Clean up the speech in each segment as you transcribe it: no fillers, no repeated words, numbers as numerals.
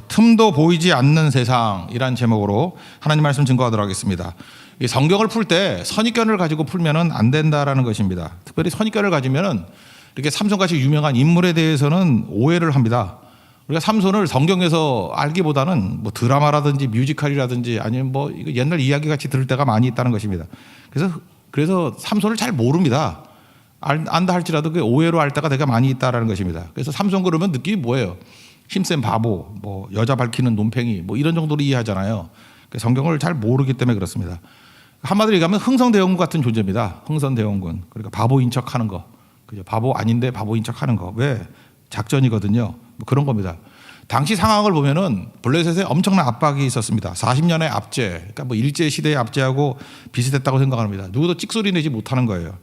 틈도 보이지 않는 세상이란 제목으로 하나님 말씀 증거하도록 하겠습니다. 이 성경을 풀 때 선입견을 가지고 풀면은 안 된다라는 것입니다. 특별히 선입견을 가지면은 이렇게 삼손같이 유명한 인물에 대해서는 오해를 합니다. 우리가 삼손을 성경에서 알기보다는 뭐 드라마라든지 뮤지컬이라든지 아니면 뭐 옛날 이야기 같이 들을 때가 많이 있다는 것입니다. 그래서 삼손을 잘 모릅니다. 안다 할지라도 그 오해로 알 때가 되게 많이 있다라는 것입니다. 그래서 삼손 그러면 느낌이 뭐예요? 힘센 바보, 뭐 여자 밝히는 논팽이, 뭐 이런 정도로 이해하잖아요. 성경을 잘 모르기 때문에 그렇습니다. 한마디로 얘기하면 흥선대원군 같은 존재입니다. 흥선대원군. 그러니까 바보인 척하는 거, 그죠? 바보 아닌데 바보인 척하는 거. 왜? 작전이거든요. 뭐 그런 겁니다. 당시 상황을 보면은 블레셋에 엄청난 압박이 있었습니다. 40년의 압제, 그러니까 뭐 일제 시대의 압제하고 비슷했다고 생각합니다. 누구도 찍소리 내지 못하는 거예요.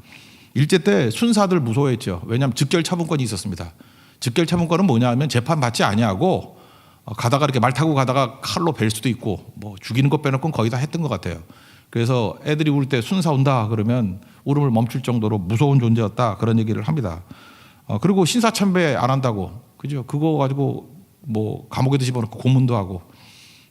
일제 때 순사들 무서워했죠. 왜냐하면 즉결 처분권이 있었습니다. 즉결 처분권은 뭐냐 하면 재판 받지 아니하고 가다가 이렇게 말 타고 가다가 칼로 벨 수도 있고 뭐 죽이는 것 빼놓고는 거의 다 했던 것 같아요. 그래서 애들이 울 때 순사 온다 그러면 울음을 멈출 정도로 무서운 존재였다 그런 얘기를 합니다. 그리고 신사참배 안 한다고, 그죠? 그거 가지고 뭐 감옥에도 집어넣고 고문도 하고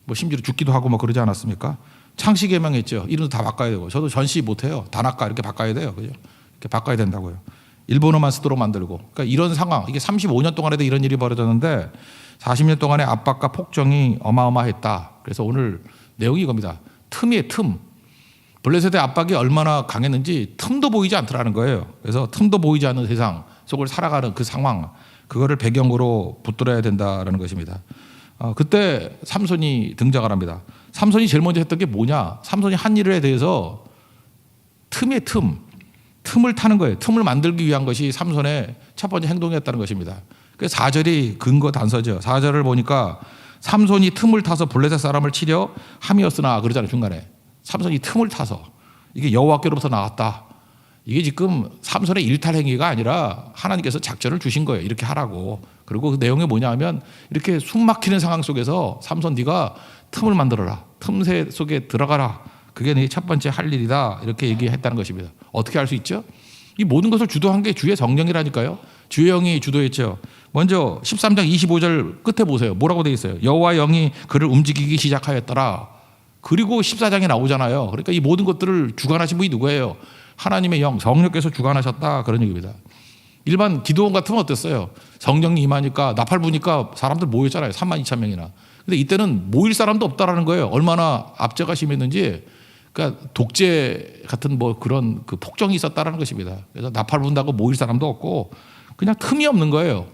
뭐 심지어 죽기도 하고 뭐 그러지 않았습니까? 창씨 개명했죠. 이름도 다 바꿔야 되고, 저도 전시 못해요. 다나카 이렇게 바꿔야 돼요, 그죠? 이렇게 바꿔야 된다고요. 일본어만 쓰도록 만들고. 그러니까 이런 상황, 이게 35년 동안에도 이런 일이 벌어졌는데 40년 동안의 압박과 폭정이 어마어마했다. 그래서 오늘 내용이 이겁니다. 틈이에요, 틈. 블레셋의 압박이 얼마나 강했는지 틈도 보이지 않더라는 거예요. 그래서 틈도 보이지 않는 세상 속을 살아가는 그 상황, 그거를 배경으로 붙들어야 된다는 것입니다. 그때 삼손이 등장을 합니다. 삼손이 제일 먼저 했던 게 뭐냐? 삼손이 한 일에 대해서 틈의 틈을 타는 거예요. 틈을 만들기 위한 것이 삼손의 첫 번째 행동이었다는 것입니다. 그래서 4절이 근거 단서죠. 4절을 보니까 삼손이 틈을 타서 블레셋 사람을 치려 함이었으나 그러잖아요. 중간에 삼손이 틈을 타서, 이게 여호와께로부터 나왔다. 이게 지금 삼손의 일탈 행위가 아니라 하나님께서 작전을 주신 거예요. 이렇게 하라고. 그리고 그 내용이 뭐냐 하면 이렇게 숨 막히는 상황 속에서 삼손 네가 틈을 만들어라. 틈새 속에 들어가라. 그게 네 첫 번째 할 일이다. 이렇게 얘기했다는 것입니다. 어떻게 할 수 있죠? 이 모든 것을 주도한 게 주의 성령이라니까요. 주의 영이 주도했죠. 먼저 13장 25절 끝에 보세요. 뭐라고 되어 있어요? 여호와 영이 그를 움직이기 시작하였더라. 그리고 14장에 나오잖아요. 그러니까 이 모든 것들을 주관하신 분이 누구예요? 하나님의 영, 성령께서 주관하셨다. 그런 얘기입니다. 일반 기도원 같으면 어땠어요? 성령이 임하니까 나팔 부니까 사람들 모였잖아요. 32,000명이나. 근데 이때는 모일 사람도 없다라는 거예요. 얼마나 압제가 심했는지. 그러니까 독재 같은 뭐 그런 그 폭정이 있었다라는 것입니다. 그래서 나팔 분다고 모일 사람도 없고 그냥 틈이 없는 거예요.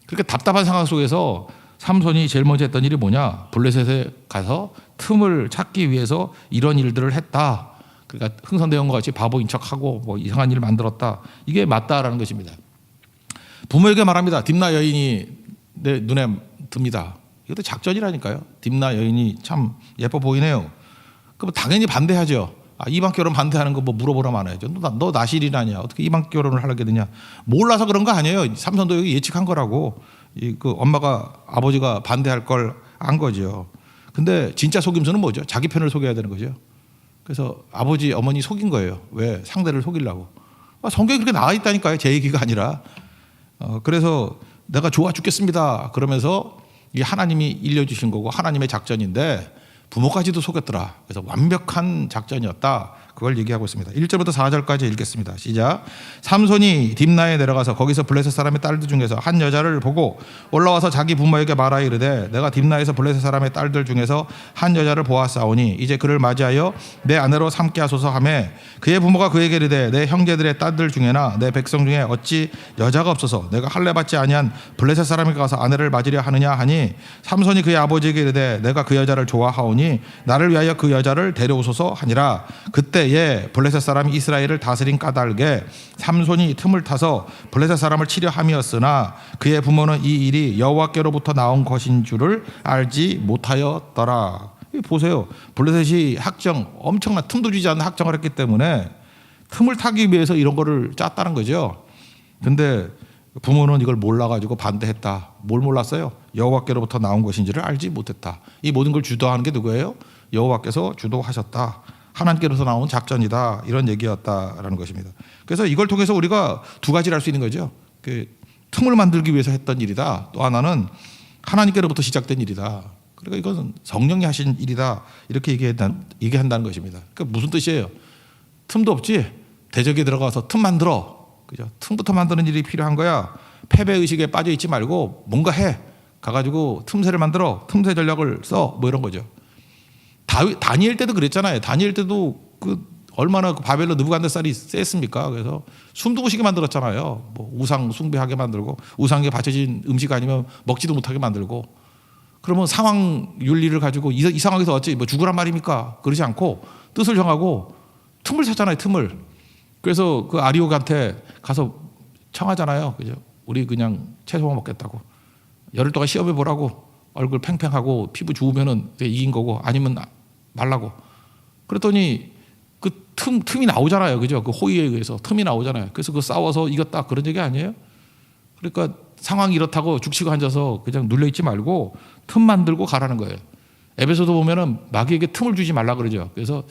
그렇게 답답한 상황 속에서 삼손이 제일 먼저 했던 일이 뭐냐? 블레셋에 가서 틈을 찾기 위해서 이런 일들을 했다. 그러니까 흥선대원과 같이 바보인 척하고 뭐 이상한 일을 만들었다. 이게 맞다라는 것입니다. 부모에게 말합니다. 딥나 여인이 내 눈에 듭니다. 이것도 작전이라니까요. 딥나 여인이 참 예뻐 보이네요. 그럼 당연히 반대하죠. 이방 결혼 반대하는 거 뭐 물어보라면 안 해야죠. 너 나실이라냐? 어떻게 이방 결혼을 하게 되냐? 몰라서 그런 거 아니에요. 삼손도 여기 예측한 거라고. 그 엄마가 아버지가 반대할 걸 안 거죠. 근데 진짜 속임수는 뭐죠? 자기 편을 속여야 되는 거죠. 그래서 아버지 어머니 속인 거예요. 왜? 상대를 속이려고. 성경에 그렇게 나와 있다니까요. 제 얘기가 아니라. 그래서 내가 좋아 죽겠습니다. 그러면서 이게 하나님이 일려주신 거고 하나님의 작전인데 부모까지도 속였더라. 그래서 완벽한 작전이었다. 그걸 얘기하고 있습니다. 1절부터 4절까지 읽겠습니다. 시작. 삼손이 딥나에 내려가서 거기서 블레셋 사람의 딸들 중에서 한 여자를 보고 올라와서 자기 부모에게 말하여 이르되 내가 딥나에서 블레셋 사람의 딸들 중에서 한 여자를 보았사오니 이제 그를 맞이하여 내 아내로 삼게 하소서 하매 그의 부모가 그에게 이르되 내 형제들의 딸들 중에나 내 백성 중에 어찌 여자가 없어서 내가 할례 받지 아니한 블레셋 사람에게 가서 아내를 맞으려 하느냐 하니 삼손이 그의 아버지에게 이르되 내가 그 여자를 좋아하오니 나를 위하여 그 여자를 데려오소서 하니라. 그때에 블레셋 사람이 이스라엘을 다스린 까닭에 삼손이 틈을 타서 블레셋 사람을 치려 함이었으나 그의 부모는 이 일이 여호와께로부터 나온 것인 줄을 알지 못하였더라. 보세요. 블레셋이 엄청난 틈도 주지 않는 학정을 했기 때문에 틈을 타기 위해서 이런 거를 짰다는 거죠. 근데 부모는 이걸 몰라가지고 반대했다. 뭘 몰랐어요? 여호와께로부터 나온 것인지를 알지 못했다. 이 모든 걸 주도하는 게 누구예요? 여호와께서 주도하셨다. 하나님께로서 나온 작전이다. 이런 얘기였다라는 것입니다. 그래서 이걸 통해서 우리가 두 가지를 할 수 있는 거죠. 그 틈을 만들기 위해서 했던 일이다. 또 하나는 하나님께로부터 시작된 일이다. 그러니까 이건 성령이 하신 일이다. 이렇게 얘기한다는 것입니다. 그러니까 무슨 뜻이에요? 틈도 없지. 대적에 들어가서 틈 만들어. 그죠? 틈부터 만드는 일이 필요한 거야. 패배 의식에 빠져 있지 말고 뭔가 해. 가가지고 틈새를 만들어. 틈새 전략을 써. 뭐 이런 거죠. 다니엘 때도 그랬잖아요. 다니엘 때도 얼마나 바벨론 느부갓네살이 셌습니까? 그래서 숨도 못 쉬게 만들었잖아요. 뭐 우상 숭배하게 만들고 우상에 바쳐진 음식 아니면 먹지도 못하게 만들고. 그러면 상황 윤리를 가지고 이 상황에서 어찌 뭐 죽으란 말입니까? 그러지 않고 뜻을 정하고 틈을 찾잖아요. 틈을. 그래서 그 아리옥한테 가서 청하잖아요. 그죠? 우리 그냥 채소만 먹겠다고. 열흘 동안 시험해 보라고. 얼굴 팽팽하고 피부 주우면은 이긴 거고 아니면 말라고. 그랬더니 그 틈이 나오잖아요. 그죠? 그 호의에 의해서 틈이 나오잖아요. 그래서 그 싸워서 이겼다. 그런 얘기 아니에요? 그러니까 상황이 이렇다고 죽치고 앉아서 그냥 눌려있지 말고 틈 만들고 가라는 거예요. 에베소도 보면은 마귀에게 틈을 주지 말라 그러죠. 그래서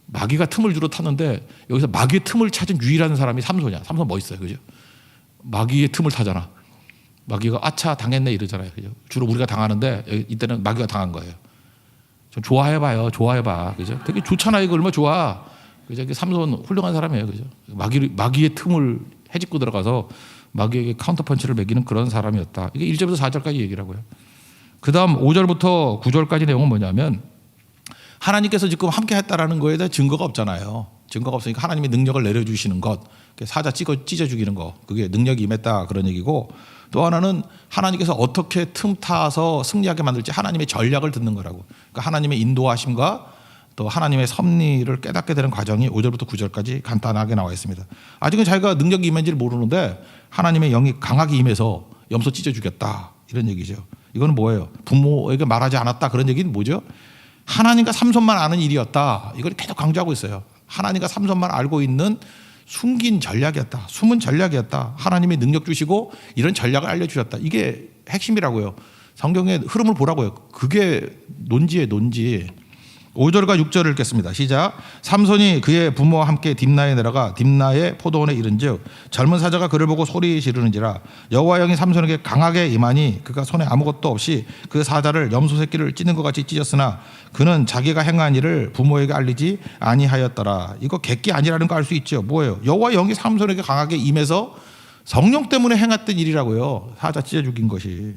마귀가 틈을 주로 탔는데 여기서 마귀의 틈을 찾은 유일한 사람이 삼손이야. 삼손 멋있어요. 그죠? 마귀의 틈을 타잖아. 마귀가 아차 당했네 이러잖아요. 그죠? 주로 우리가 당하는데 이때는 마귀가 당한 거예요. 좀 좋아해봐요. 좋아해봐. 그죠? 되게 좋잖아요. 이거 얼마나 좋아. 그죠? 삼손 훌륭한 사람이에요. 그죠? 마귀의 틈을 헤집고 들어가서 마귀에게 카운터펀치를 매기는 그런 사람이었다. 이게 1절부터 4절까지 얘기를 하고요. 그 다음 5절부터 9절까지 내용은 뭐냐면 하나님께서 지금 함께 했다라는 거에 대한 증거가 없잖아요. 증거가 없으니까 하나님의 능력을 내려주시는 것, 사자 찢어 죽이는 거, 그게 능력이 임했다 그런 얘기고, 또 하나는 하나님께서 어떻게 틈 타서 승리하게 만들지 하나님의 전략을 듣는 거라고. 그러니까 하나님의 인도하심과 또 하나님의 섭리를 깨닫게 되는 과정이 5절부터 9절까지 간단하게 나와 있습니다. 아직은 자기가 능력이 임한지를 모르는데 하나님의 영이 강하게 임해서 염소 찢어 죽였다 이런 얘기죠. 이거는 뭐예요? 부모에게 말하지 않았다 그런 얘기는 뭐죠? 하나님과 삼손만 아는 일이었다. 이걸 계속 강조하고 있어요. 하나님과 삼손만 알고 있는 숨긴 전략이었다. 숨은 전략이었다. 하나님의 능력 주시고 이런 전략을 알려주셨다. 이게 핵심이라고요. 성경의 흐름을 보라고요. 그게 논지의 논지. 5절과 6절을 읽겠습니다. 시작. 삼손이 그의 부모와 함께 딥나에 내려가 딥나의 포도원에 이른즉 젊은 사자가 그를 보고 소리 지르는지라 여호와 영이 삼손에게 강하게 임하니 그가 손에 아무것도 없이 그 사자를 염소 새끼를 찢는 것 같이 찢었으나 그는 자기가 행한 일을 부모에게 알리지 아니하였더라. 이거 객기 아니라는 거 알 수 있죠. 뭐예요? 여호와 영이 삼손에게 강하게 임해서 성령 때문에 행했던 일이라고요. 사자 찢어 죽인 것이.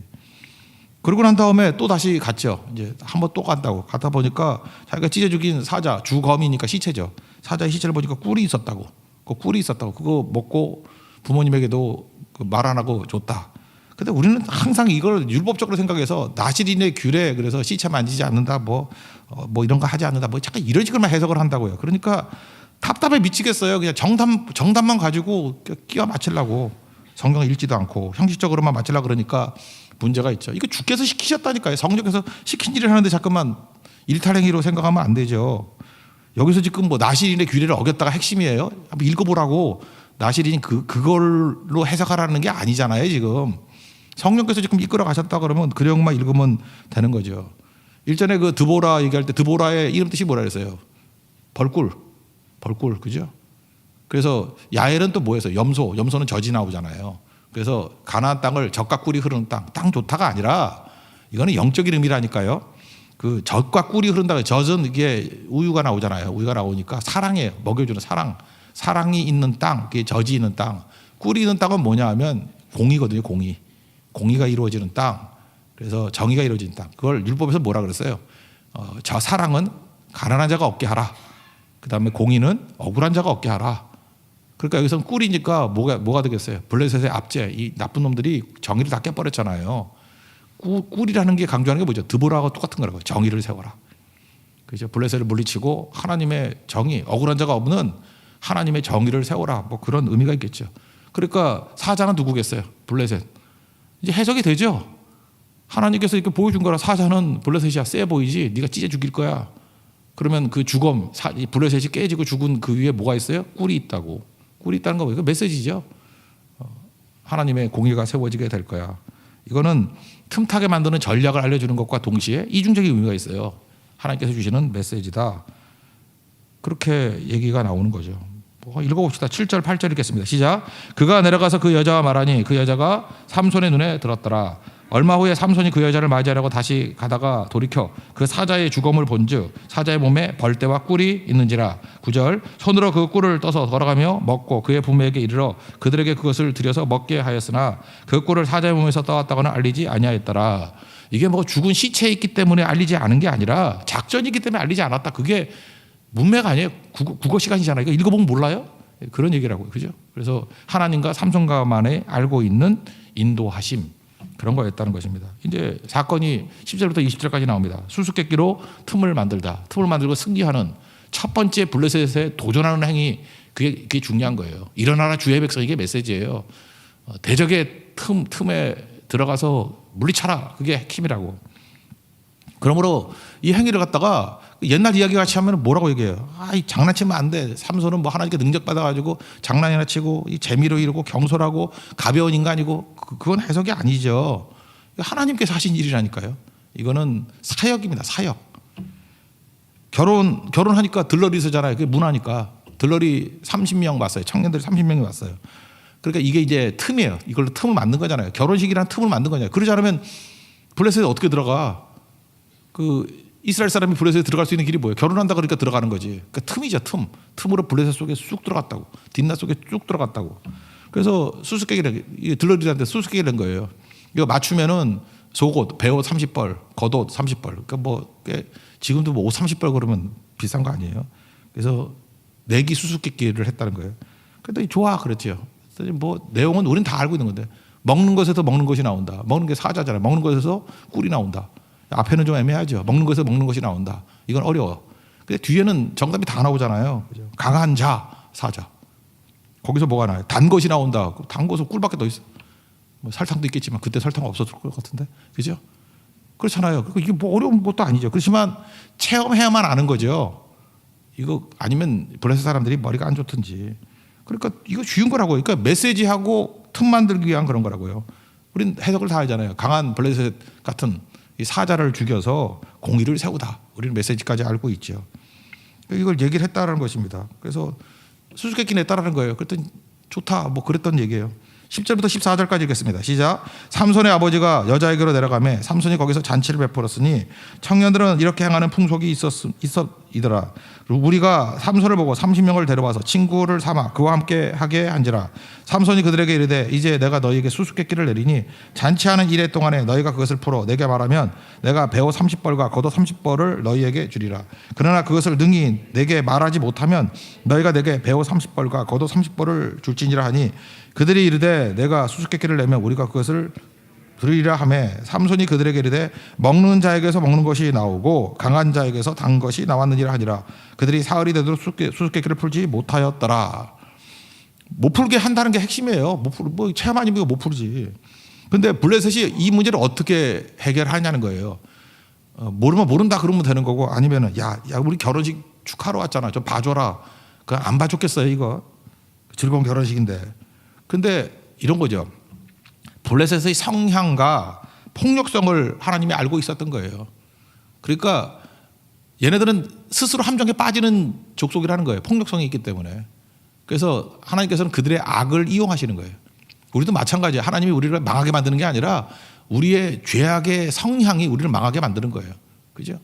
그러고 난 다음에 또 다시 갔죠. 이제 한번 또 간다고. 가다 보니까 자기가 찢어 죽인 사자, 주검이니까 시체죠. 사자의 시체를 보니까 꿀이 있었다고. 그 꿀이 있었다고. 그거 먹고 부모님에게도 말 안 하고 줬다. 근데 우리는 항상 이걸 율법적으로 생각해서 나실인의 규례, 그래서 시체 만지지 않는다, 뭐 이런 거 하지 않는다, 뭐 잠깐 이런 식으로만 해석을 한다고요. 그러니까 답답해 미치겠어요. 그냥 정답만 가지고 끼워 맞추려고. 성경을 읽지도 않고 형식적으로만 맞추려고 그러니까 문제가 있죠. 이거 주께서 시키셨다니까요. 성령께서 시킨 일을 하는데 자꾸만 일탈행위로 생각하면 안 되죠. 여기서 지금 뭐 나실인의 규례를 어겼다가 핵심이에요. 한번 읽어보라고. 나실인이 그걸로 해석하라는 게 아니잖아요. 지금 성령께서 지금 이끌어 가셨다 그러면 그 내용만 읽으면 되는 거죠. 일전에 그 드보라 얘기할 때 드보라의 이름 뜻이 뭐라 그랬어요? 벌꿀, 그죠? 그래서 야엘은 또 뭐였어요? 염소는 젖이 나오잖아요. 그래서 가나안 땅을 젖과 꿀이 흐르는 땅 좋다가 아니라 이거는 영적인 의미라니까요. 그 젖과 꿀이 흐른다. 젖은 이게 우유가 나오잖아요. 우유가 나오니까 사랑이에요. 먹여주는 사랑이 있는 땅, 그게 젖이 있는 땅. 꿀이 있는 땅은 뭐냐 하면 공의거든요. 공의가 이루어지는 땅. 그래서 정의가 이루어지는 땅. 그걸 율법에서 뭐라 그랬어요? 저 사랑은 가난한 자가 얻게 하라. 그 다음에 공의는 억울한 자가 얻게 하라. 그러니까 여기서는 꿀이니까 뭐가 되겠어요? 블레셋의 압제, 이 나쁜 놈들이 정의를 다 깨버렸잖아요. 꿀이라는 게 강조하는 게 뭐죠? 드보라하고 똑같은 거라고. 정의를 세워라. 그죠? 블레셋을 물리치고 하나님의 정의, 억울한 자가 없는 하나님의 정의를 세워라. 뭐 그런 의미가 있겠죠. 그러니까 사자는 누구겠어요? 블레셋. 이제 해석이 되죠. 하나님께서 이렇게 보여준 거라. 사자는 블레셋이야. 세 보이지. 네가 찢어 죽일 거야. 그러면 그 주검, 블레셋이 깨지고 죽은 그 위에 뭐가 있어요? 꿀이 있다고. 꿀이 있다는 거 이거 메시지죠. 하나님의 공의가 세워지게 될 거야. 이거는 틈타게 만드는 전략을 알려주는 것과 동시에 이중적인 의미가 있어요. 하나님께서 주시는 메시지다. 그렇게 얘기가 나오는 거죠. 읽어봅시다. 7절 8절 읽겠습니다. 시작. 그가 내려가서 그 여자와 말하니 그 여자가 삼손의 눈에 들었더라. 얼마 후에 삼손이 그 여자를 맞이하려고 다시 가다가 돌이켜 그 사자의 주검을 본즉 사자의 몸에 벌떼와 꿀이 있는지라. 9절 손으로 그 꿀을 떠서 걸어가며 먹고 그의 부모에게 이르러 그들에게 그것을 들여서 먹게 하였으나 그 꿀을 사자의 몸에서 떠왔다고는 알리지 아니하였더라. 이게 뭐 죽은 시체에 있기 때문에 알리지 않은 게 아니라 작전이기 때문에 알리지 않았다. 그게 문맥 아니에요. 국어 시간이잖아요. 이거 읽어보면 몰라요? 그런 얘기라고요. 그죠? 그래서 하나님과 삼손과만의 알고 있는 인도하심, 그런 거였다는 것입니다. 이제 사건이 10절부터 20절까지 나옵니다. 수수께끼로 틈을 만들고 승리하는 첫 번째 블레셋에 도전하는 행위, 그게 중요한 거예요. 일어나라 주의 백성, 이게 메시지예요. 대적의 틈에 들어가서 물리쳐라, 그게 핵심이라고. 그러므로 이 행위를 갖다가 옛날 이야기 같이 하면 뭐라고 얘기해요? 이 장난치면 안 돼. 삼손은 뭐 하나님께 능력받아가지고 장난이나 치고 이 재미로 이루고 경솔하고 가벼운 인간이고, 그건 해석이 아니죠. 하나님께서 하신 일이라니까요. 이거는 사역입니다. 사역. 결혼하니까 들러리 서잖아요. 그게 문화니까. 들러리 30명 왔어요. 청년들이 30명이 왔어요. 그러니까 이게 이제 틈이에요. 이걸로 틈을 만든 거잖아요. 결혼식이란 틈을 만든 거잖아요. 그러지 않으면 블레셋에 어떻게 들어가? 이스라엘 사람이 블레셋에 들어갈 수 있는 길이 뭐예요? 결혼한다 그러니까 들어가는 거지. 그러니까 틈이죠, 틈. 틈으로 블레셋 속에 쑥 들어갔다고. 뒷나 속에 쭉 들어갔다고. 그래서 수수께끼를, 들러리한테 수수께끼를 낸 거예요. 이거 맞추면은 속옷, 배옷 30벌, 겉옷 30벌. 그러니까 지금도 옷 30벌 그러면 비싼 거 아니에요? 그래서 내기 수수께끼를 했다는 거예요. 그랬더니 좋아, 그랬죠. 내용은 우리는 다 알고 있는 건데, 먹는 것에서 먹는 것이 나온다. 먹는 게 사자잖아요. 먹는 것에서 꿀이 나온다. 앞에는 좀 애매하죠. 먹는 것에서 먹는 것이 나온다. 이건 어려워. 근데 뒤에는 정답이 다 나오잖아요. 그죠? 강한 자, 사자. 거기서 뭐가 나요? 단 것이 나온다. 단 것은 꿀밖에 더 있어. 설탕도 있겠지만 그때 설탕 없었을 것 같은데, 그죠? 그렇잖아요. 이게 뭐 어려운 것도 아니죠. 그렇지만 체험해야만 아는 거죠. 이거 아니면 블레셋 사람들이 머리가 안 좋든지. 그러니까 이거 쉬운 거라고요. 그러니까 메시지하고 틈 만들기 위한 그런 거라고요. 우린 해석을 다 하잖아요. 강한 블레셋 같은 이 사자를 죽여서 공의를 세우다. 우리는 메시지까지 알고 있죠. 이걸 얘기를 했다라는 것입니다. 그래서 수수께끼 냈다라는 거예요. 그랬더니 좋다, 뭐 그랬던 얘기예요. 10절부터 14절까지 읽겠습니다. 시작. 삼손의 아버지가 여자에게로 내려가매 삼손이 거기서 잔치를 베풀었으니 청년들은 이렇게 행하는 풍속이 있었이더라. 우리가 삼손을 보고 30명을 데려와서 친구를 삼아 그와 함께 하게 한지라. 삼손이 그들에게 이르되 이제 내가 너희에게 수수께끼를 내리니 잔치하는 이래 동안에 너희가 그것을 풀어 내게 말하면 내가 배옷 30벌과 겉옷 30벌을 너희에게 주리라. 그러나 그것을 능히 내게 말하지 못하면 너희가 내게 배옷 30벌과 겉옷 30벌을 줄지니라 하니 그들이 이르되 내가 수수께끼를 내면 우리가 그것을 들으리라 하매 삼손이 그들에게 이르되 먹는 자에게서 먹는 것이 나오고 강한 자에게서 단 것이 나왔느니라 하니라. 그들이 사흘이 되도록 수수께끼를 풀지 못하였더라. 못 풀게 한다는 게 핵심이에요. 체험 아니면 못 풀지. 근데 블레셋이 이 문제를 어떻게 해결하냐는 거예요. 모르면 모른다 그러면 되는 거고, 아니면은 야 우리 결혼식 축하러 왔잖아, 좀 봐줘라. 그거 안 봐줬겠어요. 이거 즐거운 결혼식인데. 근데 이런 거죠. 블레셋의 성향과 폭력성을 하나님이 알고 있었던 거예요. 그러니까 얘네들은 스스로 함정에 빠지는 족속이라는 거예요. 폭력성이 있기 때문에. 그래서 하나님께서는 그들의 악을 이용하시는 거예요. 우리도 마찬가지예요. 하나님이 우리를 망하게 만드는 게 아니라 우리의 죄악의 성향이 우리를 망하게 만드는 거예요. 그죠?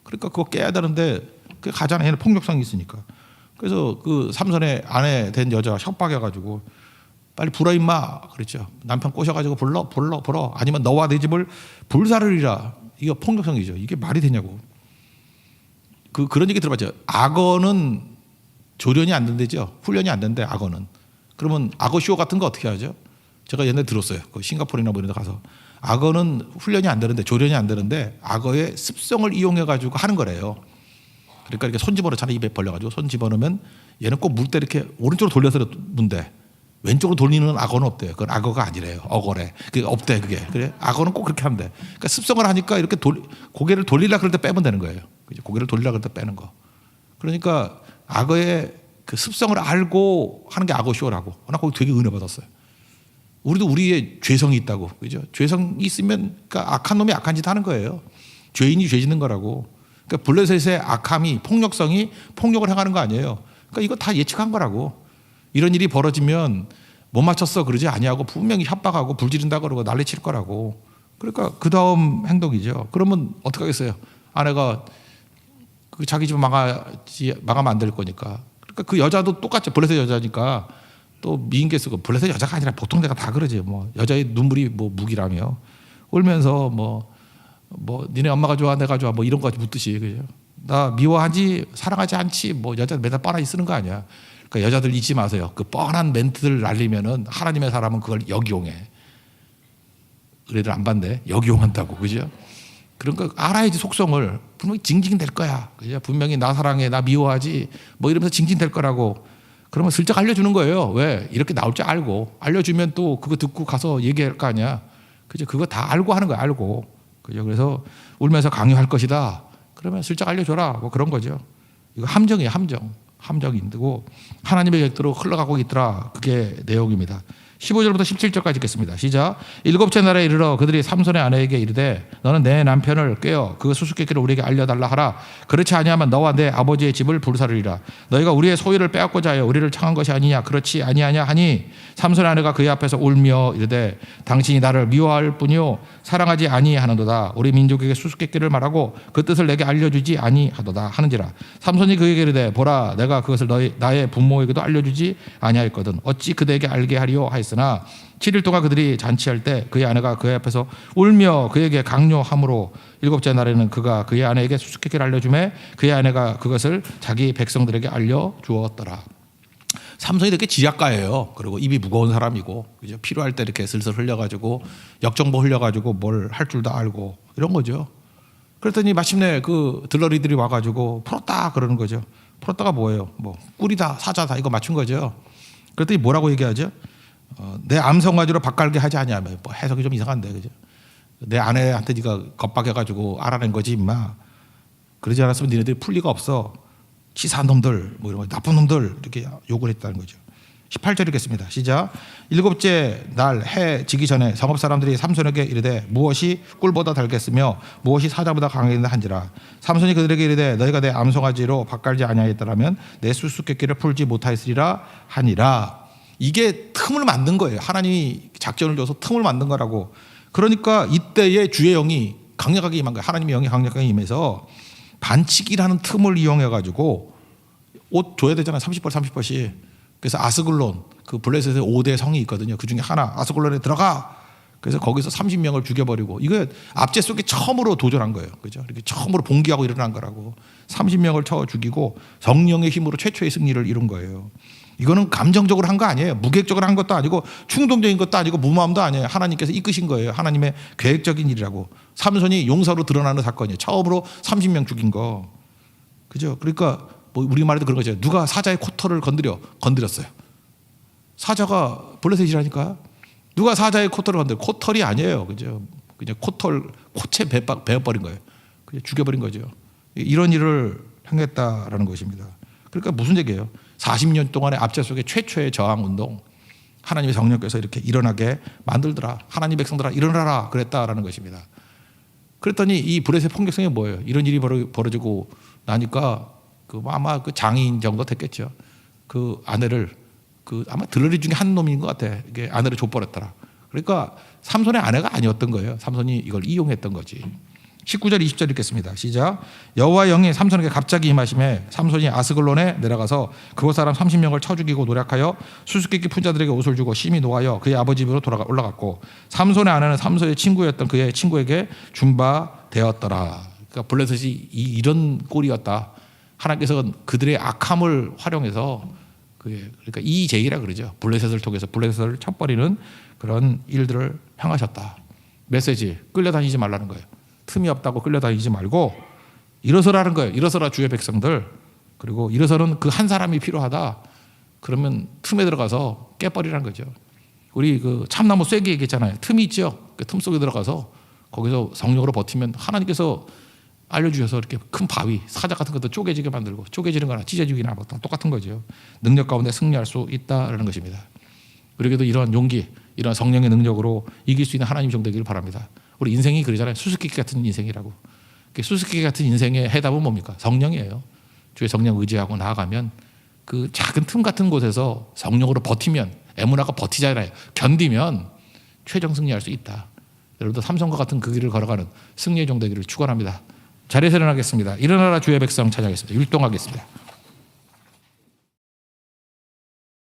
그러니까 그거 깨야 되는데 그게 가잖아요. 얘는 폭력성이 있으니까. 그래서 그 삼손의 아내 된 여자가 협박해가지고 빨리 불어 임마 그랬죠. 남편 꼬셔가지고 불러 아니면 너와 내 집을 불사르리라. 이거 폭력성이죠. 이게 말이 되냐고. 그런 얘기 들어봤죠. 악어는 조련이 안 된대죠. 훈련이 안 된대, 악어는. 그러면 악어 쇼 같은 거 어떻게 하죠? 제가 옛날에 들었어요. 그 싱가포르나 뭐 이런 데 가서 악어는 훈련이 안 되는데, 조련이 안 되는데 악어의 습성을 이용해 가지고 하는 거래요. 그러니까 이렇게 손 집어넣잖아요. 입에 벌려가지고 손 집어넣으면 얘는 꼭 물 때 이렇게 오른쪽으로 돌려서 문대. 왼쪽으로 돌리는 악어는 없대요. 그건 악어가 아니래요. 어거래. 그게 없대, 그게. 그래? 악어는 꼭 그렇게 하면 돼. 그러니까 습성을 하니까 이렇게 고개를 돌리려고 그럴 때 빼면 되는 거예요. 그죠? 고개를 돌리려고 그럴 때 빼는 거. 그러니까 악어의 그 습성을 알고 하는 게 악어 쇼라고. 나 거기 되게 은혜 받았어요. 우리도 우리의 죄성이 있다고. 그죠? 죄성이 있으면 그러니까 악한 놈이 악한 짓 하는 거예요. 죄인이 죄 짓는 거라고. 그러니까 블레셋의 악함이, 폭력성이 폭력을 행하는 거 아니에요. 그러니까 이거 다 예측한 거라고. 이런 일이 벌어지면 못 맞췄어 그러지 아니하고 분명히 협박하고 불지른다 그러고 난리칠 거라고. 그러니까 그 다음 행동이죠. 그러면 어떻게 하겠어요? 아내가 그 자기 집 망하면 안 될 거니까. 그러니까 그 여자도 똑같죠. 블레셋 여자니까 또 미인계 쓰고 블레셋 여자가 아니라 보통 내가 다 그러지. 뭐 여자의 눈물이 뭐 무기라며 울면서 뭐 니네 엄마가 좋아 내가 좋아 뭐 이런 거 묻듯이 그죠. 나 미워하지 사랑하지 않지 뭐 여자 매달 뻔하게 쓰는 거 아니야. 그러니까 여자들 잊지 마세요. 그 뻔한 멘트들 날리면은 하나님의 사람은 그걸 역이용해. 의뢰를 안 받네. 역이용한다고 그죠. 그런 거 알아야지. 속성을 분명히 징징될 거야. 그죠? 분명히 나 사랑해, 나 미워하지, 뭐 이러면서 징징될 거라고. 그러면 슬쩍 알려주는 거예요. 왜? 이렇게 나올 줄 알고. 알려주면 또 그거 듣고 가서 얘기할 거 아니야. 그죠? 그거 다 알고 하는 거야. 알고. 그죠? 그래서 울면서 강요할 것이다. 그러면 슬쩍 알려줘라. 뭐 그런 거죠. 이거 함정이에요. 함정인데고 하나님의 계획대로 흘러가고 있더라. 그게 내용입니다. 15절부터 17절까지 읽겠습니다. 시작. 일곱째 날에 이르러 그들이 삼손의 아내에게 이르되 너는 내 남편을 꿰어 그 수수께끼를 우리에게 알려달라 하라. 그렇지 아니하면 너와 내 아버지의 집을 불사르리라. 너희가 우리의 소유를 빼앗고자 하여 우리를 청한 것이 아니냐. 그렇지 아니하냐 하니 삼손의 아내가 그의 앞에서 울며 이르되 당신이 나를 미워할 뿐이요 사랑하지 아니하는도다. 우리 민족에게 수수께끼를 말하고 그 뜻을 내게 알려주지 아니하도다 하는지라. 삼손이 그에게 이르되 보라 내가 그것을 나의 부모에게도 알려주지 아니하였거든. 어찌 그대에게 알게 하리요 하였으나 7일 동안 그들이 잔치할 때 그의 아내가 그의 앞에서 울며 그에게 강요함으로 일곱째 날에는 그가 그의 아내에게 수수께끼를 알려주매 그의 아내가 그것을 자기 백성들에게 알려주었더라. 삼손이 되게 지략가예요. 그리고 입이 무거운 사람이고 그죠? 필요할 때 이렇게 슬슬 흘려가지고 역정보 흘려가지고 뭘 할 줄 다 알고 이런 거죠. 그랬더니 마침내 그 들러리들이 와가지고 풀었다 그러는 거죠. 풀었다가 뭐예요? 뭐 꿀이다 사자다 이거 맞춘 거죠. 그랬더니 뭐라고 얘기하죠? 내 암송아지로 밭갈게 하지 않냐며. 뭐 해석이 좀 이상한데 그죠? 내 아내한테 네가 겁박해가지고 알아낸 거지 임마. 그러지 않았으면 니네들이 풀 리가 없어. 치사한 놈들 뭐 이런 거 나쁜 놈들 이렇게 욕을 했다는 거죠. 18절 읽겠습니다. 시작. 일곱째 날 해 지기 전에 성읍 사람들이 삼손에게 이르되 무엇이 꿀보다 달겠으며 무엇이 사자보다 강하겠나 한지라. 삼손이 그들에게 이르되 너희가 내 암송아지로 밭갈지 아니하였더라면 내 수수께끼를 풀지 못하였으리라 하니라. 이게 틈을 만든 거예요. 하나님이 작전을 줘서 틈을 만든 거라고. 그러니까 이때의 주의 영이 강력하게 임한 거예요. 하나님의 영이 강력하게 임해서 반칙이라는 틈을 이용해가지고 옷 줘야 되잖아요. 30벌씩. 그래서 아스글론, 그 블레셋의 5대 성이 있거든요. 그 중에 하나, 아스글론에 들어가. 그래서 거기서 30명을 죽여버리고, 이거 압제 속에 처음으로 도전한 거예요. 그죠? 이렇게 처음으로 봉기하고 일어난 거라고. 30명을 쳐 죽이고 성령의 힘으로 최초의 승리를 이룬 거예요. 이거는 감정적으로 한 거 아니에요. 무계획적으로 한 것도 아니고 충동적인 것도 아니고 무모함도 아니에요. 하나님께서 이끄신 거예요. 하나님의 계획적인 일이라고. 삼손이 용사로 드러나는 사건이에요. 처음으로 30명 죽인 거. 그죠? 그러니까 뭐 우리말에도 그런 거죠. 누가 사자의 코털을 건드렸어요. 사자가 블레셋이라니까. 누가 사자의 코털을 코털이 아니에요. 그죠? 그냥 코채 베어버린 거예요. 그냥 죽여버린 거죠. 이런 일을 행했다라는 것입니다. 그러니까 무슨 얘기예요? 40년 동안의 압제 속에 최초의 저항 운동, 하나님의 성령께서 이렇게 일어나게 만들더라. 하나님 백성들아 일어나라 그랬다라는 것입니다. 그랬더니 이 블레셋 폭력성이 뭐예요? 이런 일이 벌어지고 나니까 아마 그 장인 정도 됐겠죠. 그 아내를 아마 들러리 중에 한 놈인 것 같아. 이게 아내를 줬버렸더라. 그러니까 삼손의 아내가 아니었던 거예요. 삼손이 이걸 이용했던 거지. 19절 20절 읽겠습니다. 시작. 여호와의 영이 삼손에게 갑자기 임하심에 삼손이 아스글론에 내려가서 그곳 사람 30명을 쳐 죽이고 노략하여 수수께끼 푼 자들에게 옷을 주고 심히 노하여 그의 아버지 집으로 올라갔고 삼손의 아내는 삼손의 친구였던 그의 친구에게 준바되었더라. 그러니까 블레셋이 이런 꼴이었다. 하나님께서 그들의 악함을 활용해서 그러니까 이제이라 그러죠. 블레셋을 통해서 블레셋을 쳐버리는 그런 일들을 행하셨다. 메시지 끌려다니지 말라는 거예요. 틈이 없다고 끌려다니지 말고 일어서라는 거예요. 일어서라 주의 백성들. 그리고 일어서는 그 한 사람이 필요하다. 그러면 틈에 들어가서 깨버리라는 거죠. 우리 그 참나무 쐐기 얘기했잖아요. 틈이 있죠. 그 틈 속에 들어가서 거기서 성령으로 버티면 하나님께서 알려주셔서 이렇게 큰 바위, 사자 같은 것도 쪼개지게 만들고 쪼개지는 거나 찢어지기나 뭐 똑같은 거죠. 능력 가운데 승리할 수 있다라는 것입니다. 우리에게도 이런 용기, 이런 성령의 능력으로 이길 수 있는 하나님 종 되기를 바랍니다. 우리 인생이 그러잖아요. 수수께끼 같은 인생이라고. 수수께끼 같은 인생의 해답은 뭡니까? 성령이에요. 주의 성령 의지하고 나아가면 그 작은 틈 같은 곳에서 성령으로 버티면, 에무나가 버티잖아요. 견디면 최종 승리할 수 있다. 여러분도 삼성과 같은 그 길을 걸어가는 승리의 종 되기를 축원합니다. 자리에서 일어나겠습니다. 일어나라 주의 백성 찬양하겠습니다. 율동하겠습니다.